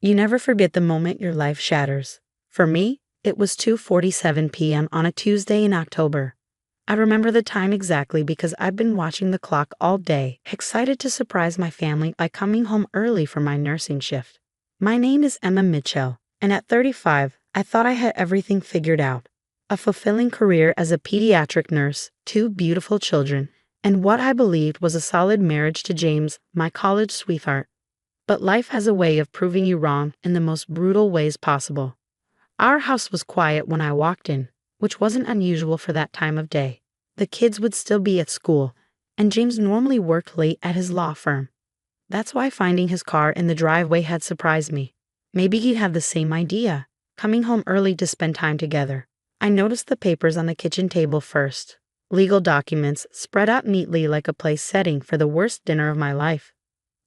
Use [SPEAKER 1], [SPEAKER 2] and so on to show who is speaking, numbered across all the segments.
[SPEAKER 1] You never forget the moment your life shatters. For me, it was 2:47 p.m. on a Tuesday in October. I remember the time exactly because I'd been watching the clock all day, excited to surprise my family by coming home early for my nursing shift. My name is Emma Mitchell, and at 35, I thought I had everything figured out. A fulfilling career as a pediatric nurse, 2 beautiful children, and what I believed was a solid marriage to James, my college sweetheart. But life has a way of proving you wrong in the most brutal ways possible. Our house was quiet when I walked in, which wasn't unusual for that time of day. The kids would still be at school, and James normally worked late at his law firm. That's why finding his car in the driveway had surprised me. Maybe he'd had the same idea, coming home early to spend time together. I noticed the papers on the kitchen table first. Legal documents spread out neatly like a place setting for the worst dinner of my life.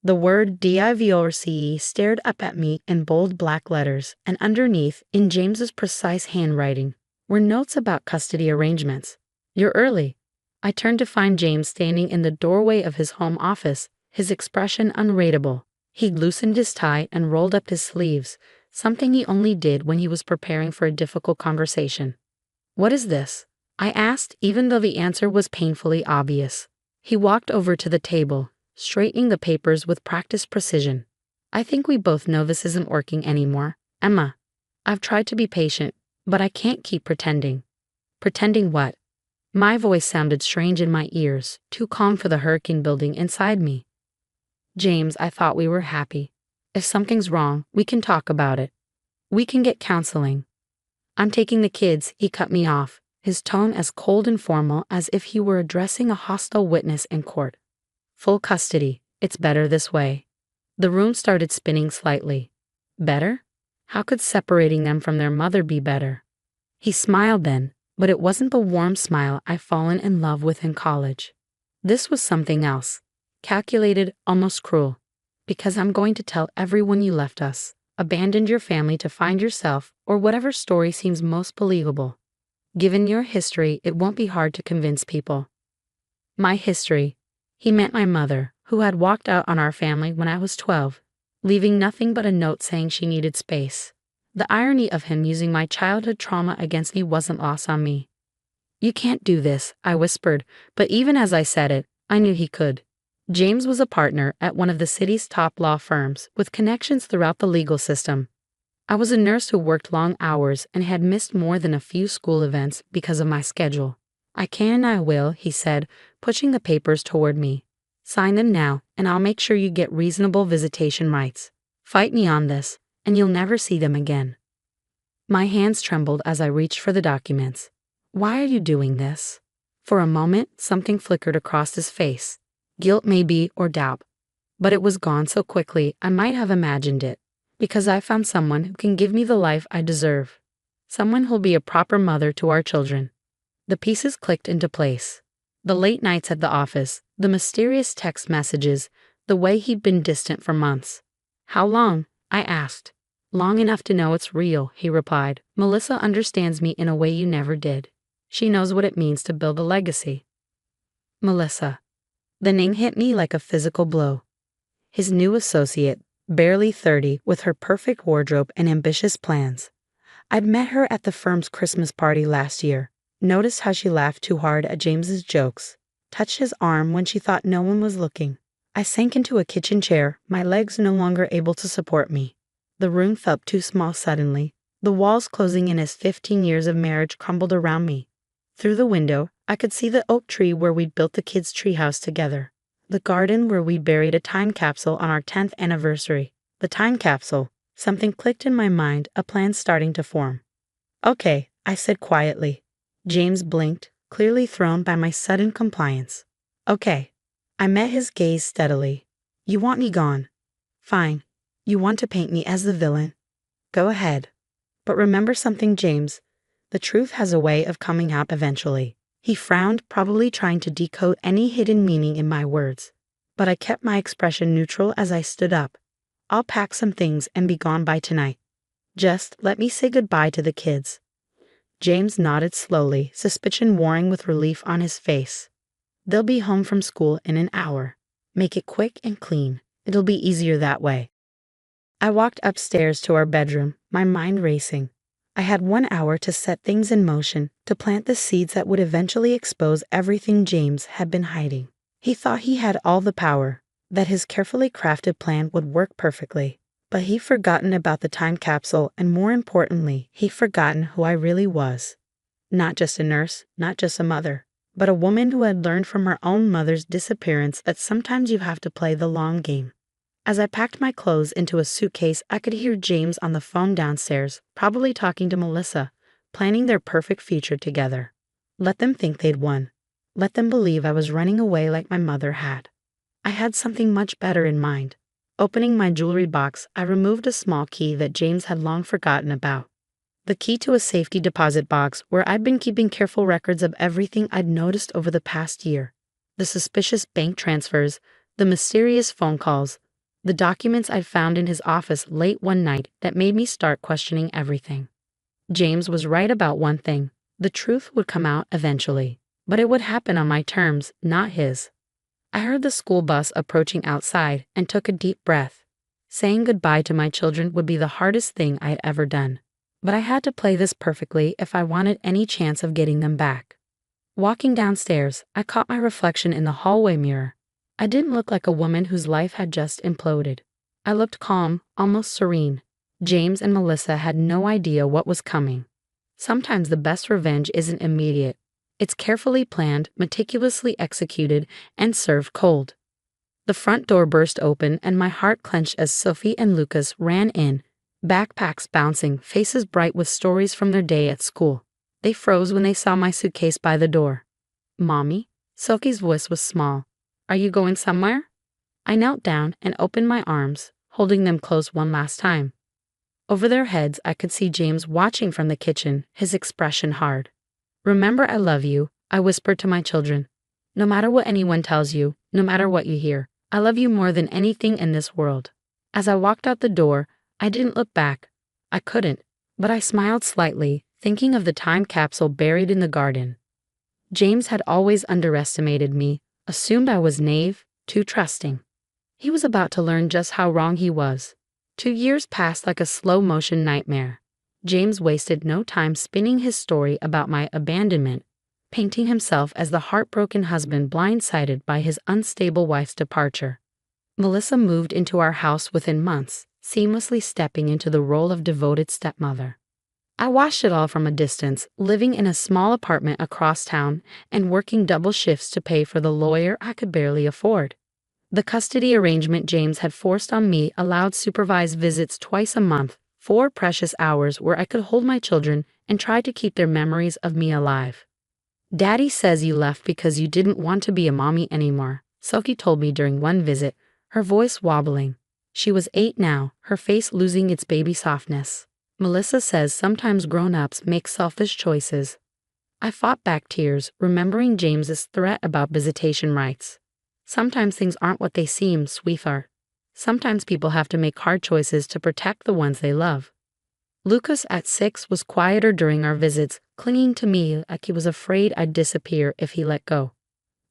[SPEAKER 1] The word divorce stared up at me in bold black letters, and underneath, in James's precise handwriting, were notes about custody arrangements. "You're early." I turned to find James standing in the doorway of his home office, his expression unreadable. He'd loosened his tie and rolled up his sleeves, something he only did when he was preparing for a difficult conversation. "What is this?" I asked, even though the answer was painfully obvious. He walked over to the table, straightening the papers with practiced precision. "I think we both know this isn't working anymore, Emma. I've tried to be patient, but I can't keep pretending." "Pretending what?" My voice sounded strange in my ears, too calm for the hurricane building inside me. "James, I thought we were happy. If something's wrong, we can talk about it. We can get counseling." "I'm taking the kids," he cut me off, his tone as cold and formal as if he were addressing a hostile witness in court. "Full custody. It's better this way." The room started spinning slightly. Better? How could separating them from their mother be better? He smiled then, but it wasn't the warm smile I'd fallen in love with in college. This was something else. Calculated, almost cruel. "Because I'm going to tell everyone you left us, abandoned your family to find yourself, or whatever story seems most believable. Given your history, it won't be hard to convince people." My history. He meant my mother, who had walked out on our family when I was 12, leaving nothing but a note saying she needed space. The irony of him using my childhood trauma against me wasn't lost on me. "You can't do this," I whispered, but even as I said it, I knew he could. James was a partner at one of the city's top law firms, with connections throughout the legal system. I was a nurse who worked long hours and had missed more than a few school events because of my schedule. "I can and I will," he said, pushing the papers toward me. "Sign them now, and I'll make sure you get reasonable visitation rights. Fight me on this, and you'll never see them again." My hands trembled as I reached for the documents. "Why are you doing this?" For a moment, something flickered across his face. Guilt maybe, or doubt. But it was gone so quickly I might have imagined it. Because I found someone who can give me the life I deserve. Someone who'll be a proper mother to our children. The pieces clicked into place. The late nights at the office, the mysterious text messages, the way he'd been distant for months. "How long?" I asked. "Long enough to know it's real," he replied. "Melissa understands me in a way you never did. She knows what it means to build a legacy." Melissa. The name hit me like a physical blow. His new associate, barely 30, with her perfect wardrobe and ambitious plans. I'd met her at the firm's Christmas party last year. Noticed how she laughed too hard at James's jokes. Touched his arm when she thought no one was looking. I sank into a kitchen chair, my legs no longer able to support me. The room felt too small suddenly, the walls closing in as 15 years of marriage crumbled around me. Through the window, I could see the oak tree where we'd built the kids' treehouse together. The garden where we buried a time capsule on our 10th anniversary. The time capsule. Something clicked in my mind, a plan starting to form. "Okay," I said quietly. James blinked, clearly thrown by my sudden compliance. "Okay." I met his gaze steadily. "You want me gone? Fine. You want to paint me as the villain? Go ahead. But remember something, James. The truth has a way of coming out eventually." He frowned, probably trying to decode any hidden meaning in my words. But I kept my expression neutral as I stood up. "I'll pack some things and be gone by tonight. Just let me say goodbye to the kids." James nodded slowly, suspicion warring with relief on his face. "They'll be home from school in an hour. Make it quick and clean. It'll be easier that way." I walked upstairs to our bedroom, my mind racing. I had 1 hour to set things in motion, to plant the seeds that would eventually expose everything James had been hiding. He thought he had all the power, that his carefully crafted plan would work perfectly. But he'd forgotten about the time capsule, and more importantly, he'd forgotten who I really was. Not just a nurse, not just a mother, but a woman who had learned from her own mother's disappearance that sometimes you have to play the long game. As I packed my clothes into a suitcase, I could hear James on the phone downstairs, probably talking to Melissa, planning their perfect future together. Let them think they'd won. Let them believe I was running away like my mother had. I had something much better in mind. Opening my jewelry box, I removed a small key that James had long forgotten about. The key to a safety deposit box where I'd been keeping careful records of everything I'd noticed over the past year. The suspicious bank transfers, the mysterious phone calls, the documents I'd found in his office late one night that made me start questioning everything. James was right about one thing. The truth would come out eventually, but it would happen on my terms, not his. I heard the school bus approaching outside and took a deep breath. Saying goodbye to my children would be the hardest thing I had ever done. But I had to play this perfectly if I wanted any chance of getting them back. Walking downstairs, I caught my reflection in the hallway mirror. I didn't look like a woman whose life had just imploded. I looked calm, almost serene. James and Melissa had no idea what was coming. Sometimes the best revenge isn't immediate. It's carefully planned, meticulously executed, and served cold. The front door burst open and my heart clenched as Sophie and Lucas ran in, backpacks bouncing, faces bright with stories from their day at school. They froze when they saw my suitcase by the door. "Mommy?" Sophie's voice was small. "Are you going somewhere?" I knelt down and opened my arms, holding them close one last time. Over their heads, I could see James watching from the kitchen, his expression hard. "Remember, I love you," I whispered to my children. "No matter what anyone tells you, no matter what you hear, I love you more than anything in this world." As I walked out the door, I didn't look back. I couldn't, but I smiled slightly, thinking of the time capsule buried in the garden. James had always underestimated me, assumed I was naive, too trusting. He was about to learn just how wrong he was. 2 years passed like a slow-motion nightmare. James wasted no time spinning his story about my abandonment, painting himself as the heartbroken husband blindsided by his unstable wife's departure. Melissa moved into our house within months, seamlessly stepping into the role of devoted stepmother. I watched it all from a distance, living in a small apartment across town and working double shifts to pay for the lawyer I could barely afford. The custody arrangement James had forced on me allowed supervised visits twice a month, 4 precious hours where I could hold my children and try to keep their memories of me alive. "Daddy says you left because you didn't want to be a mommy anymore," Sophie told me during one visit, her voice wobbling. She was 8 now, her face losing its baby softness. "Melissa says sometimes grown-ups make selfish choices." I fought back tears, remembering James's threat about visitation rights. "Sometimes things aren't what they seem, sweetheart. Sometimes people have to make hard choices to protect the ones they love." Lucas at 6 was quieter during our visits, clinging to me like he was afraid I'd disappear if he let go.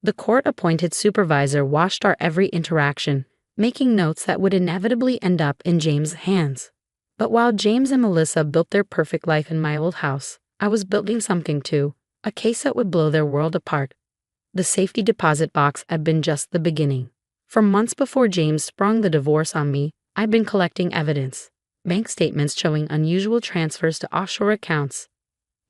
[SPEAKER 1] The court-appointed supervisor watched our every interaction, making notes that would inevitably end up in James' hands. But while James and Melissa built their perfect life in my old house, I was building something too, a case that would blow their world apart. The safety deposit box had been just the beginning. For months before James sprung the divorce on me, I'd been collecting evidence. Bank statements showing unusual transfers to offshore accounts.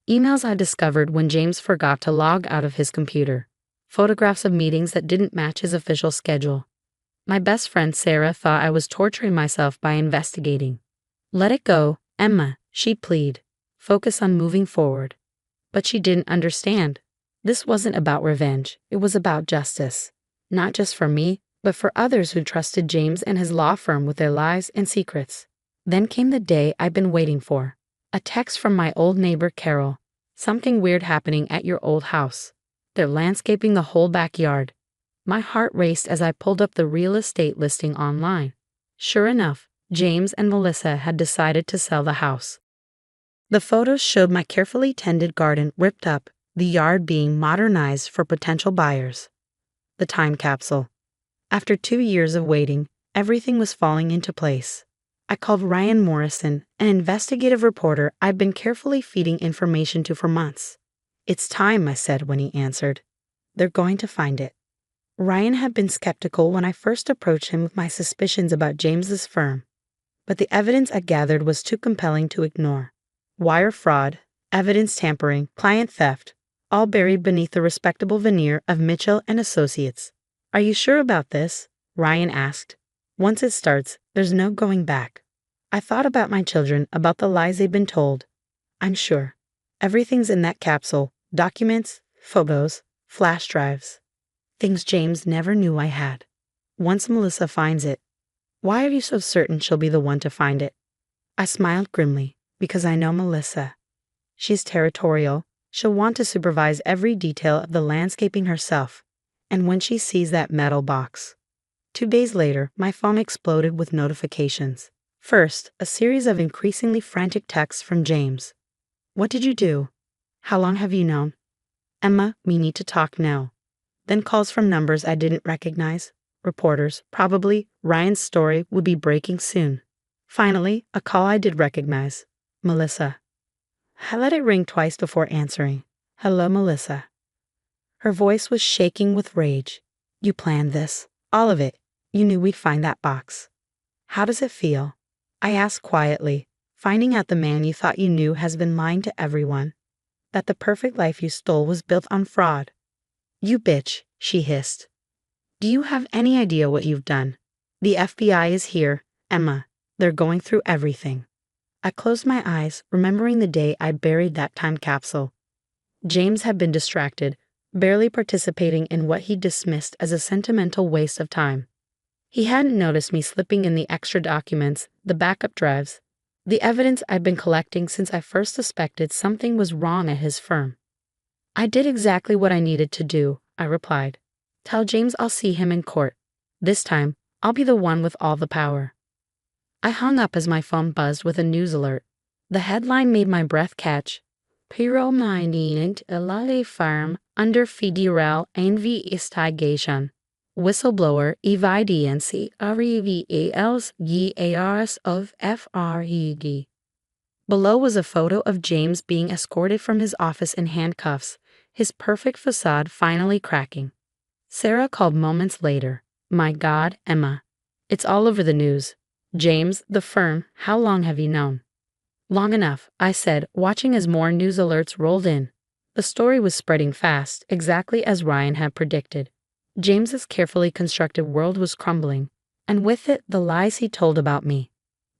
[SPEAKER 1] Emails I discovered when James forgot to log out of his computer. Photographs of meetings that didn't match his official schedule. My best friend Sarah thought I was torturing myself by investigating. "Let it go, Emma," she'd plead. "Focus on moving forward." But she didn't understand. This wasn't about revenge, it was about justice. Not just for me, but for others who trusted James and his law firm with their lives and secrets. Then came the day I'd been waiting for. A text from my old neighbor Carol. "Something weird happening at your old house. They're landscaping the whole backyard." My heart raced as I pulled up the real estate listing online. Sure enough, James and Melissa had decided to sell the house. The photos showed my carefully tended garden ripped up, the yard being modernized for potential buyers. The time capsule. After 2 years of waiting, everything was falling into place. I called Ryan Morrison, an investigative reporter I'd been carefully feeding information to for months. "It's time," I said when he answered. "They're going to find it." Ryan had been skeptical when I first approached him with my suspicions about James's firm, but the evidence I gathered was too compelling to ignore. Wire fraud, evidence tampering, client theft, all buried beneath the respectable veneer of Mitchell and Associates. "Are you sure about this?" Ryan asked. "Once it starts, there's no going back." I thought about my children, about the lies they'd been told. "I'm sure. Everything's in that capsule. Documents, photos, flash drives. Things James never knew I had. Once Melissa finds it." "Why are you so certain she'll be the one to find it?" I smiled grimly. "Because I know Melissa. She's territorial. She'll want to supervise every detail of the landscaping herself. And when she sees that metal box." 2 days later, my phone exploded with notifications. First, a series of increasingly frantic texts from James. "What did you do? How long have you known? Emma, we need to talk now." Then calls from numbers I didn't recognize. Reporters, probably. Ryan's story would be breaking soon. Finally, a call I did recognize. Melissa. I let it ring twice before answering. "Hello, Melissa." Her voice was shaking with rage. "You planned this. All of it. You knew we'd find that box. How does it feel?" I asked quietly. "Finding out the man you thought you knew has been lying to everyone. That the perfect life you stole was built on fraud." "You bitch," she hissed. "Do you have any idea what you've done? The FBI is here, Emma. They're going through everything." I closed my eyes, remembering the day I buried that time capsule. James had been distracted, barely participating in what he dismissed as a sentimental waste of time. He hadn't noticed me slipping in the extra documents, the backup drives, the evidence I'd been collecting since I first suspected something was wrong at his firm. "I did exactly what I needed to do," I replied. "Tell James I'll see him in court. This time, I'll be the one with all the power." I hung up as my phone buzzed with a news alert. The headline made my breath catch. "Pyrominant Elale Farm under federal investigation. Whistleblower evidenci reveals years of FRED." Below was a photo of James being escorted from his office in handcuffs, his perfect facade finally cracking. Sarah called moments later. "My God, Emma. It's all over the news. James, the firm, how long have you known?" "Long enough," I said, watching as more news alerts rolled in. The story was spreading fast, exactly as Ryan had predicted. James's carefully constructed world was crumbling, and with it the lies he told about me.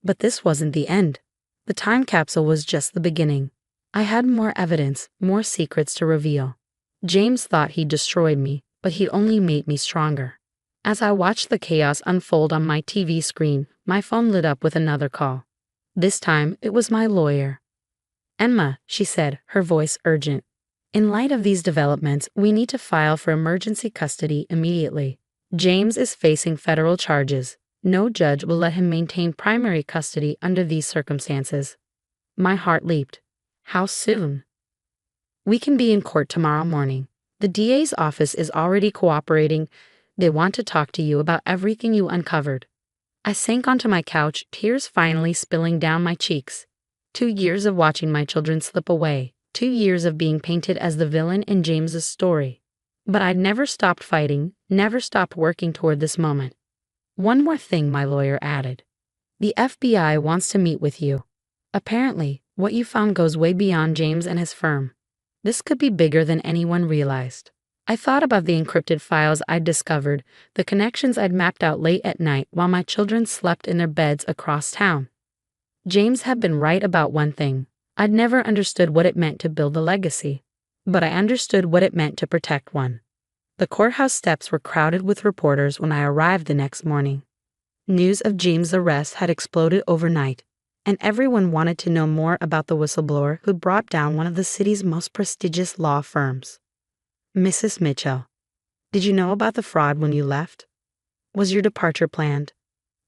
[SPEAKER 1] But this wasn't the end. The time capsule was just the beginning. I had more evidence, more secrets to reveal. James thought he'd destroyed me, but he'd only made me stronger. As I watched the chaos unfold on my TV screen, my phone lit up with another call. This time, it was my lawyer. "Emma," she said, her voice urgent. "In light of these developments, we need to file for emergency custody immediately. James is facing federal charges. No judge will let him maintain primary custody under these circumstances." My heart leaped. "How soon?" "We can be in court tomorrow morning. The DA's office is already cooperating. They want to talk to you about everything you uncovered." I sank onto my couch, tears finally spilling down my cheeks. 2 years of watching my children slip away. 2 years of being painted as the villain in James's story. But I'd never stopped fighting, never stopped working toward this moment. "One more thing," my lawyer added. "The FBI wants to meet with you. Apparently, what you found goes way beyond James and his firm. This could be bigger than anyone realized." I thought about the encrypted files I'd discovered, the connections I'd mapped out late at night while my children slept in their beds across town. James had been right about one thing. I'd never understood what it meant to build a legacy, but I understood what it meant to protect one. The courthouse steps were crowded with reporters when I arrived the next morning. News of James' arrest had exploded overnight, and everyone wanted to know more about the whistleblower who brought down one of the city's most prestigious law firms. "Mrs. Mitchell, did you know about the fraud when you left? Was your departure planned?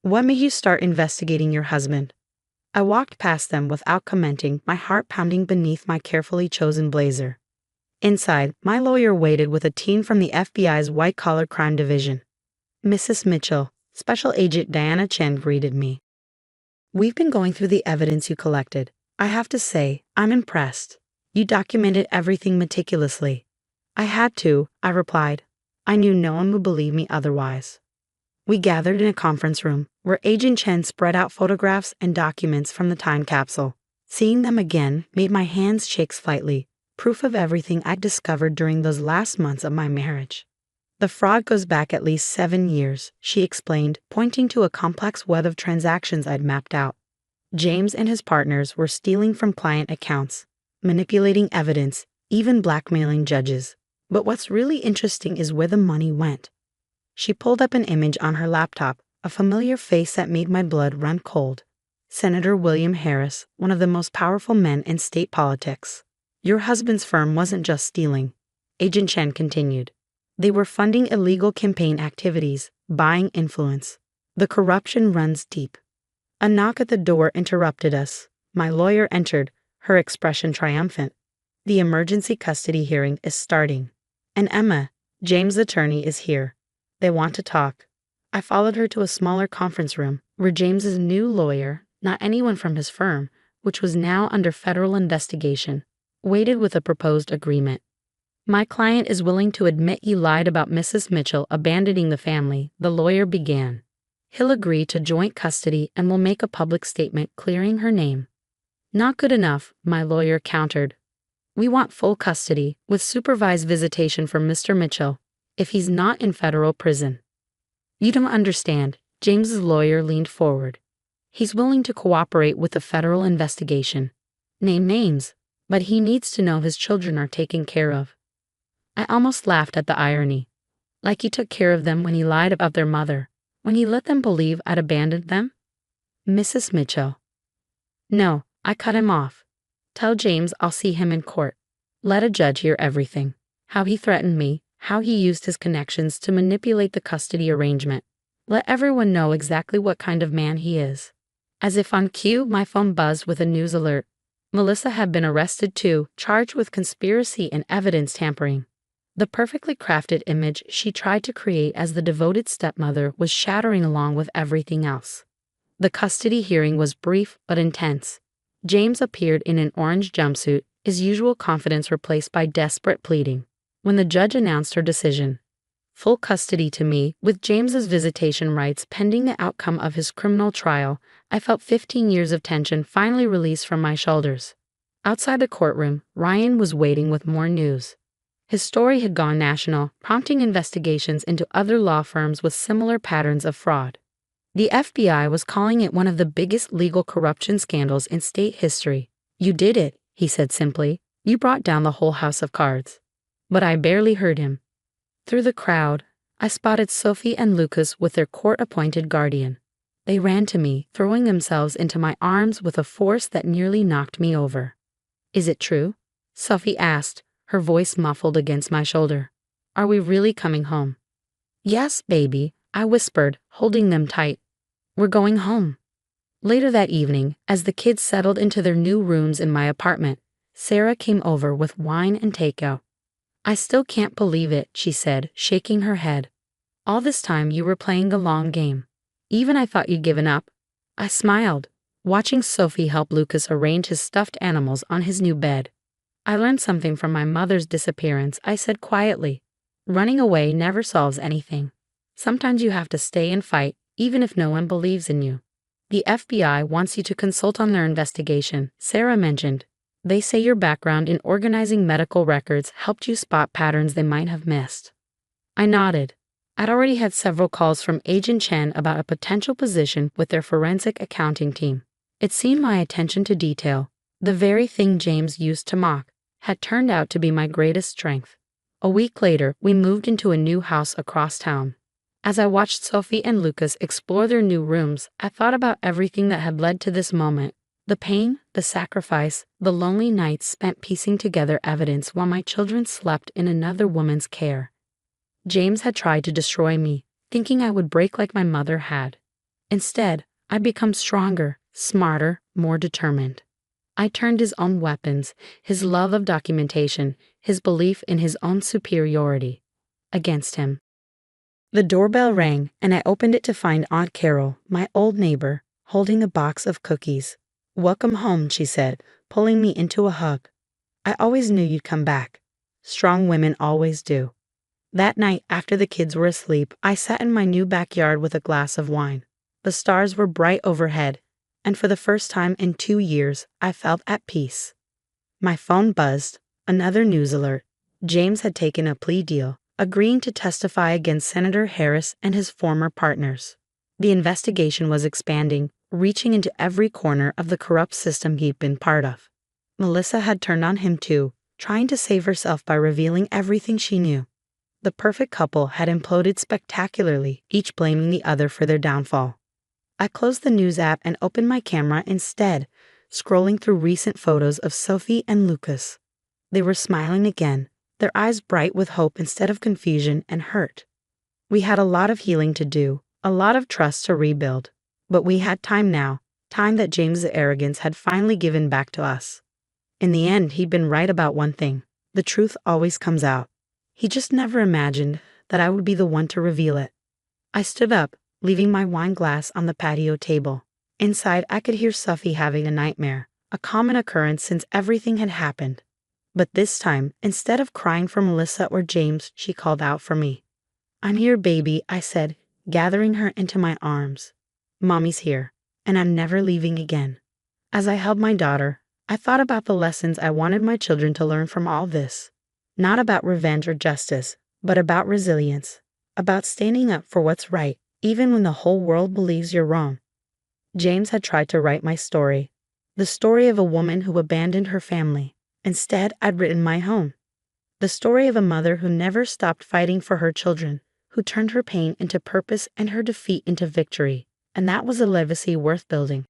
[SPEAKER 1] What made you start investigating your husband?" I walked past them without commenting, my heart pounding beneath my carefully chosen blazer. Inside, my lawyer waited with a team from the FBI's white-collar crime division. "Mrs. Mitchell," Special Agent Diana Chen greeted me. We've been going through the evidence you collected. I have to say, I'm impressed. You documented everything meticulously. I had to, I replied. I knew no one would believe me otherwise. We gathered in a conference room, where Agent Chen spread out photographs and documents from the time capsule. Seeing them again made my hands shake slightly, proof of everything I'd discovered during those last months of my marriage. The fraud goes back at least 7 years, she explained, pointing to a complex web of transactions I'd mapped out. James and his partners were stealing from client accounts, manipulating evidence, even blackmailing judges. But what's really interesting is where the money went. She pulled up an image on her laptop, a familiar face that made my blood run cold. Senator William Harris, one of the most powerful men in state politics. Your husband's firm wasn't just stealing, Agent Chen continued. They were funding illegal campaign activities, buying influence. The corruption runs deep. A knock at the door interrupted us. My lawyer entered, her expression triumphant. The emergency custody hearing is starting. And Emma, James' attorney, is here. They want to talk. I followed her to a smaller conference room, where James's new lawyer, not anyone from his firm, which was now under federal investigation, waited with a proposed agreement. My client is willing to admit he lied about Mrs. Mitchell abandoning the family, the lawyer began. He'll agree to joint custody and will make a public statement clearing her name. Not good enough, my lawyer countered. We want full custody, with supervised visitation for Mr. Mitchell, if he's not in federal prison. You don't understand, James's lawyer leaned forward. He's willing to cooperate with the federal investigation. Name names, but he needs to know his children are taken care of. I almost laughed at the irony. Like he took care of them when he lied about their mother, when he let them believe I'd abandoned them? Mrs. Mitchell. No, I cut him off. Tell James I'll see him in court. Let a judge hear everything. How he threatened me, how he used his connections to manipulate the custody arrangement. Let everyone know exactly what kind of man he is. As if on cue, my phone buzzed with a news alert. Melissa had been arrested too, charged with conspiracy and evidence tampering. The perfectly crafted image she tried to create as the devoted stepmother was shattering along with everything else. The custody hearing was brief but intense. James appeared in an orange jumpsuit, his usual confidence replaced by desperate pleading. When the judge announced her decision, full custody to me, with James's visitation rights pending the outcome of his criminal trial, I felt 15 years of tension finally released from my shoulders. Outside the courtroom, Ryan was waiting with more news. His story had gone national, prompting investigations into other law firms with similar patterns of fraud. The FBI was calling it one of the biggest legal corruption scandals in state history. You did it, he said simply. You brought down the whole house of cards. But I barely heard him. Through the crowd, I spotted Sophie and Lucas with their court-appointed guardian. They ran to me, throwing themselves into my arms with a force that nearly knocked me over. Is it true? Sophie asked, her voice muffled against my shoulder. Are we really coming home? Yes, baby, I whispered, holding them tight. We're going home. Later that evening, as the kids settled into their new rooms in my apartment, Sarah came over with wine and takeout. I still can't believe it, she said, shaking her head. All this time you were playing the long game. Even I thought you'd given up. I smiled, watching Sophie help Lucas arrange his stuffed animals on his new bed. I learned something from my mother's disappearance, I said quietly. Running away never solves anything. Sometimes you have to stay and fight, even if no one believes in you. The FBI wants you to consult on their investigation, Sarah mentioned. They say your background in organizing medical records helped you spot patterns they might have missed. I nodded. I'd already had several calls from Agent Chen about a potential position with their forensic accounting team. It seemed my attention to detail, the very thing James used to mock, had turned out to be my greatest strength. A week later, we moved into a new house across town. As I watched Sophie and Lucas explore their new rooms, I thought about everything that had led to this moment. The pain, the sacrifice, the lonely nights spent piecing together evidence while my children slept in another woman's care. James had tried to destroy me, thinking I would break like my mother had. Instead, I'd become stronger, smarter, more determined. I turned his own weapons, his love of documentation, his belief in his own superiority, against him. The doorbell rang, and I opened it to find Aunt Carol, my old neighbor, holding a box of cookies. "Welcome home," she said, pulling me into a hug. "I always knew you'd come back. Strong women always do." That night, after the kids were asleep, I sat in my new backyard with a glass of wine. The stars were bright overhead, and for the first time in 2 years, I felt at peace. My phone buzzed. Another news alert. James had taken a plea deal, agreeing to testify against Senator Harris and his former partners. The investigation was expanding, reaching into every corner of the corrupt system he'd been part of. Melissa had turned on him too, trying to save herself by revealing everything she knew. The perfect couple had imploded spectacularly, each blaming the other for their downfall. I closed the news app and opened my camera instead, scrolling through recent photos of Sophie and Lucas. They were smiling again, their eyes bright with hope instead of confusion and hurt. We had a lot of healing to do, a lot of trust to rebuild. But we had time now, time that James's arrogance had finally given back to us. In the end, he'd been right about one thing. The truth always comes out. He just never imagined that I would be the one to reveal it. I stood up, leaving my wine glass on the patio table. Inside, I could hear Sophie having a nightmare, a common occurrence since everything had happened. But this time, instead of crying for Melissa or James, she called out for me. "I'm here, baby," I said, gathering her into my arms. "Mommy's here, and I'm never leaving again." As I held my daughter, I thought about the lessons I wanted my children to learn from all this. Not about revenge or justice, but about resilience, about standing up for what's right, even when the whole world believes you're wrong. James had tried to write my story, the story of a woman who abandoned her family. Instead, I'd written my home. The story of a mother who never stopped fighting for her children, who turned her pain into purpose and her defeat into victory. And that was a legacy worth building.